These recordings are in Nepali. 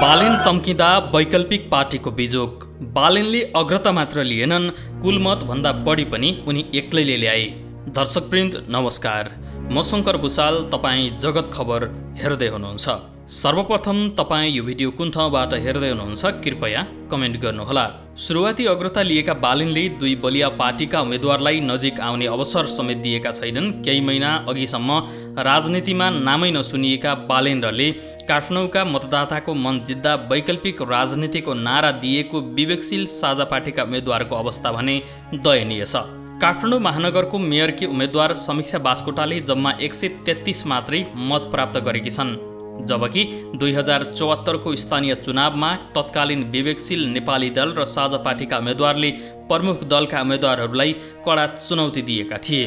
बालेन चम्किँदा वैकल्पिक पार्टीको बिजोग। बालेनले अग्रता मात्र लिएनन्, कुलमत भन्दा बढी पनि उनी एक्लैले ल्याए। दर्शकवृन्द नमस्कार, म शङ्कर भुषाल, तपाईँ जगत खबर हेर्दै हुनुहुन्छ। सर्वप्रथम तपाईँ यो भिडियो कुन ठाउँबाट हेर्दै हुनुहुन्छ कृपया कमेन्ट गर्नुहोला। सुरुवाती अग्रता लिएका बालेनले दुई बलिया पार्टीका उम्मेद्वारलाई नजिक आउने अवसर समेत दिएका छैनन्। केही महिना अघिसम्म राजनीतिमा नामै नसुनिएका बालेन्द्रले काठमाडौँका मतदाताको मन जित्दा वैकल्पिक राजनीतिको नारा दिएको विवेकशील साझा पार्टीका उम्मेद्वारको अवस्था भने दयनीय छ। काठमाडौँ महानगरको मेयरकी उम्मेद्वार समीक्षा बास्कोटाले जम्मा 133 मात्रै मत प्राप्त गरेकी छन्, जबकि 2074को स्थानीय चुनावमा तत्कालीन विवेकशील नेपाली दल र साझा पार्टीका उम्मेद्वारले प्रमुख दलका उम्मेद्वारहरूलाई कडा चुनौती दिएका थिए।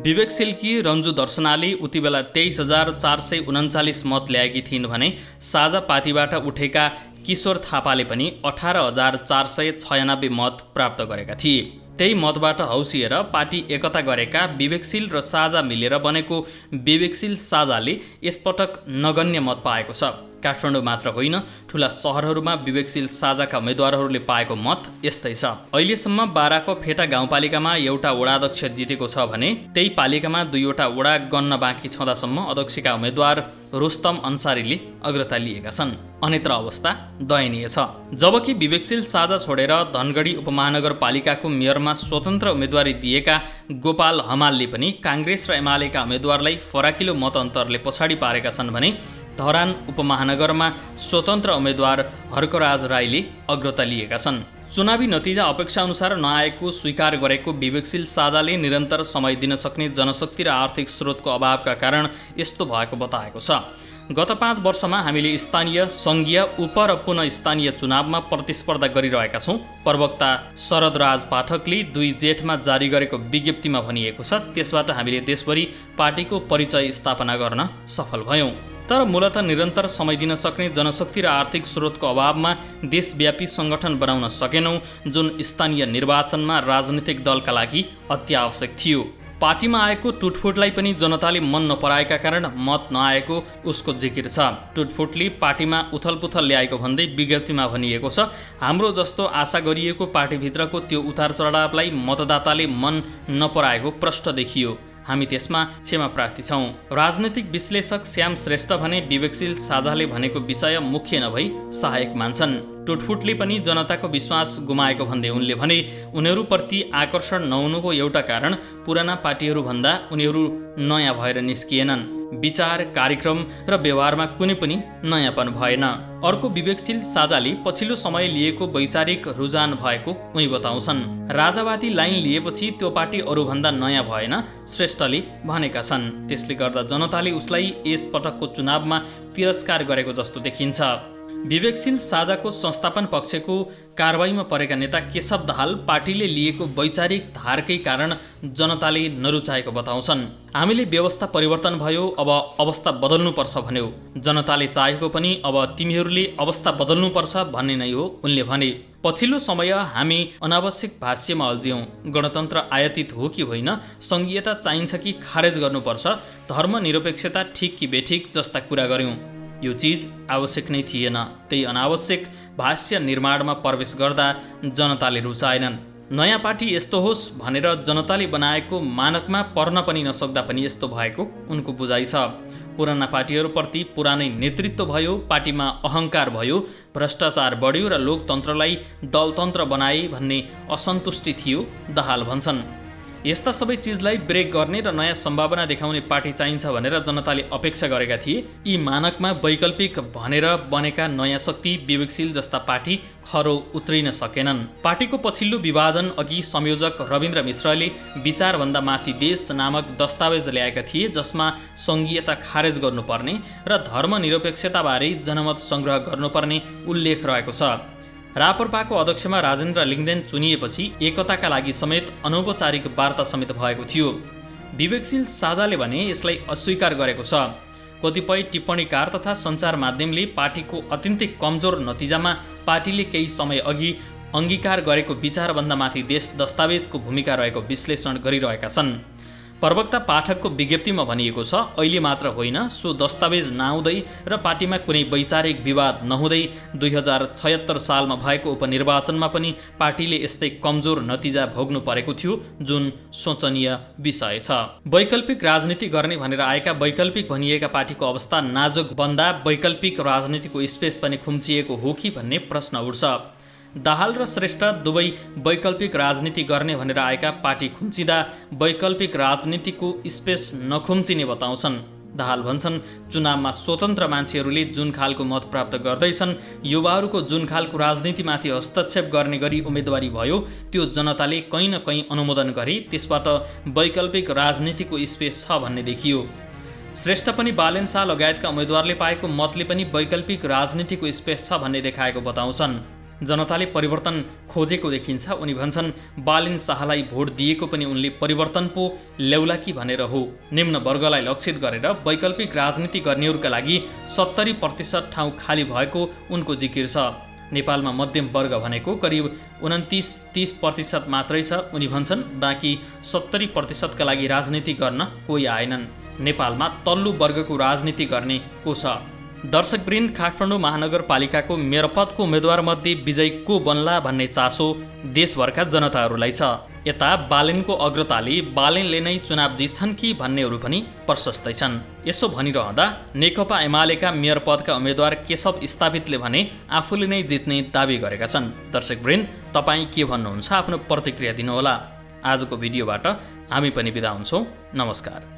विवेकशीलकी रन्जु दर्शनाले उतिबेला 23,439 मत ल्याएकी थिइन् भने साझा पार्टीबाट उठेका किशोर थापाले पनि 18,496 मत प्राप्त गरेका थिए। त्यही मतबाट हौसिएर पार्टी एकता गरेका विवेकशील र साझा मिलेर बनेको विवेकशील साझाले यसपटक नगण्य मत पाएको छ। काठमाडौँ मात्र होइन, ठुला सहरहरूमा विवेकशील साझाका उम्मेद्वारहरूले पाएको मत यस्तै छ। अहिलेसम्म बाराको फेटा गाउँपालिकामा एउटा वडाध्यक्ष जितेको छ भने त्यही पालिकामा 2वटा वडा गन्न बाँकी छँदासम्म अध्यक्षका उम्मेद्वार रुस्तम अन्सारीले अग्रता लिएका छन्। अन्यत्र अवस्था दयनीय छ। जबकि विवेकशील साझा छोडेर धनगढी उपमहानगरपालिकाको मेयरमा स्वतन्त्र उम्मेद्वारी दिएका गोपाल हमालले पनि काङ्ग्रेस र एमालेका उम्मेद्वारलाई फराकिलो मत अन्तरले पछाडि पारेका छन् भने धरान उपमहानगरमा स्वतन्त्र उम्मेद्वार हर्कराज राईले अग्रता लिएका छन्। चुनावी नतिजा अपेक्षाअनुसार नआएको स्वीकार गरेको विवेकशील साझाले निरन्तर समय दिन सक्ने जनशक्ति र आर्थिक स्रोतको अभावका कारण यस्तो भएको बताएको छ। गत 5 वर्षमा हामीले स्थानीय, सङ्घीय, उप र पुनः स्थानीय चुनावमा प्रतिस्पर्धा गरिरहेका छौँ। प्रवक्ता शरदराज पाठकले 2 जेठमा जारी गरेको विज्ञप्तिमा भनिएको छ, त्यसबाट हामीले देशभरि पार्टीको परिचय स्थापना गर्न सफल भयौँ। तर मूलतः निरन्तर समय दिन सक्ने जनशक्ति र आर्थिक स्रोतको अभावमा देशव्यापी सङ्गठन बनाउन सकेनौँ, जुन स्थानीय निर्वाचनमा राजनीतिक दलका लागि अत्यावश्यक थियो। पार्टीमा आएको टुटफुटलाई पनि जनताले मन नपराएका कारण मत नआएको उसको जिकिर छ। टुटफुटले पार्टीमा उथलपुथल ल्याएको भन्दै विज्ञप्तिमा भनिएको छ, हाम्रो जस्तो आशा गरिएको पार्टीभित्रको त्यो उतार चढावलाई मतदाताले मन नपराएको प्रष्ट देखियो। हामी त्यसमा क्षमा प्रार्थी छौँ। राजनीतिक विश्लेषक श्याम श्रेष्ठ भने विवेकशील साझाले भनेको विषय मुख्य नभई सहायक मान्छन्। टुटफुटले पनि जनताको विश्वास गुमाएको भन्दै उनले भने उनीहरूप्रति आकर्षण नहुनुको एउटा कारण पुराना पार्टीहरूभन्दा उनीहरू नयाँ भएर निस्किएनन्। विचार, कार्यक्रम र व्यवहारमा कुनै पनि नयाँपन भएन। अर्को विवेकशील साझाले पछिल्लो समय लिएको वैचारिक रुझान भएको उनी बताउँछन्। राजावादी लाइन लिएपछि त्यो पार्टी अरूभन्दा नयाँ भएन, श्रेष्ठले भनेका छन्। त्यसले गर्दा जनताले उसलाई यस पटकको चुनावमा तिरस्कार गरेको जस्तो देखिन्छ। विवेकशील साझाको संस्थापन पक्षको कारबाहीमा परेका नेता केशव दाहाल पार्टीले लिएको वैचारिक धारकै कारण जनताले नरुचाएको बताउँछन्। हामीले व्यवस्था परिवर्तन भयो, अब अवस्था बदल्नुपर्छ भन्यो। जनताले चाहेको पनि अब तिमीहरूले अवस्था बदल्नुपर्छ भन्ने नै हो, उनले भने। पछिल्लो समय हामी अनावश्यक भाष्यमा अल्झ्यौँ। गणतन्त्र आयातित हो कि होइन, सङ्घीयता चाहिन्छ कि खारेज गर्नुपर्छ, धर्मनिरपेक्षता ठिक कि बेठिक जस्ता कुरा गर्यौँ। यो चिज आवश्यक नै थिएन। त्यही अनावश्यक भाष्य निर्माणमा प्रवेश गर्दा जनताले रुचाएनन्। नयाँ पार्टी यस्तो होस् भनेर जनताले बनाएको मानकमा पर्न पनि नसक्दा पनि यस्तो भएको उनको बुझाइ छ। पुराना पार्टीहरूप्रति पुरानै नेतृत्व भयो, पार्टीमा अहङ्कार भयो, भ्रष्टाचार बढ्यो र लोकतन्त्रलाई दलतन्त्र बनाए भन्ने असन्तुष्टि थियो, दाहाल भन्छन्। यस्ता सबै चिजलाई ब्रेक गर्ने र नयाँ सम्भावना देखाउने पार्टी चाहिन्छ भनेर जनताले अपेक्षा गरेका थिए। यी मानकमा वैकल्पिक भनेर बनेका नयाँ शक्ति विवेकशील जस्ता पार्टी खरो उत्रिन सकेनन्। पार्टीको पछिल्लो विभाजन अघि संयोजक रविन्द्र मिश्रले विचारभन्दा माथि देश नामक दस्तावेज ल्याएका थिए, जसमा सङ्घीयता खारेज गर्नुपर्ने र धर्मनिरपेक्षताबारे जनमत सङ्ग्रह गर्नुपर्ने उल्लेख रहेको छ। रापरपाको अध्यक्षमा राजेन्द्र लिङ्गदेन चुनिएपछि एकताका लागि समेत अनौपचारिक वार्ता समेत भएको थियो। विवेकशील साझाले भने यसलाई अस्वीकार गरेको छ। कतिपय टिप्पणीकार तथा सञ्चार माध्यमले पार्टीको अत्यन्तै कमजोर नतिजामा पार्टीले केही समय अघि अङ्गीकार गरेको विचारभन्दा माथि देश दस्तावेजको भूमिका रहेको विश्लेषण गरिरहेका छन्। प्रवक्ता पाठकको विज्ञप्तिमा भनिएको छ, अहिले मात्र होइन, सो दस्तावेज नआउँदै र पार्टीमा कुनै वैचारिक विवाद नहुँदै 2076 सालमा भएको उपनिर्वाचनमा पनि पार्टीले यस्तै कमजोर नतिजा भोग्नु परेको थियो, जुन सोचनीय विषय छ। वैकल्पिक राजनीति गर्ने भनेर आएका वैकल्पिक भनिएका पार्टीको अवस्था नाजुक बन्दा वैकल्पिक राजनीतिको स्पेस पनि खुम्चिएको हो कि भन्ने प्रश्न उठ्छ। दाहाल र श्रेष्ठ दुवै वैकल्पिक राजनीति गर्ने भनेर आएका पार्टी खुम्चिँदा वैकल्पिक राजनीतिको स्पेस नखुम्चिने बताउँछन्। दाहाल भन्छन्, चुनावमा स्वतन्त्र मान्छेहरूले जुन खालको मत प्राप्त गर्दैछन्, युवाहरूको जुन खालको राजनीतिमाथि हस्तक्षेप गर्ने गरी उम्मेदवारी भयो, त्यो जनताले कहीँ न कहीँ अनुमोदन गरे, त्यसबाट वैकल्पिक राजनीतिको स्पेस छ भन्ने देखियो। श्रेष्ठ पनि बालेन शाह लगायतका उम्मेदवारले पाएको मतले पनि वैकल्पिक राजनीतिको स्पेस छ भन्ने देखाएको बताउँछन्। जनताले परिवर्तन खोजेको देखिन्छ। उनी भन्छन्, बालेन शाहलाई भोट दिएको पनि उनले परिवर्तन पो ल्याउला कि भनेर हो। निम्न वर्गलाई लक्षित गरेर वैकल्पिक राजनीति गर्नेहरूका लागि 70% ठाउँ खाली भएको उनको जिकिर छ। नेपालमा मध्यम वर्ग भनेको करिब 29-30% मात्रै छ। उनी भन्छन्, बाँकी 70%का लागि राजनीति गर्न कोही आएनन्। नेपालमा तल्लो वर्गको राजनीति गर्ने को छ? दर्शकवृन्द, काठमाडौँ महानगरपालिकाको मेयर पदको उम्मेद्वारमध्ये विजयी को बन्ला भन्ने चासो देशभरका जनताहरूलाई छ। यता बालेनको अग्रताले बालेनले नै चुनाव जित्छन् कि भन्नेहरू पनि प्रशस्तै छन्। यसो भनिरहँदा नेकपा एमालेका मेयर पदका उम्मेद्वार केशव स्थापितले भने आफूले नै जित्ने दावी गरेका छन्। दर्शकवृन्द, तपाईँ के भन्नुहुन्छ? आफ्नो प्रतिक्रिया दिनुहोला। आजको भिडियोबाट हामी पनि बिदा हुन्छौँ। नमस्कार।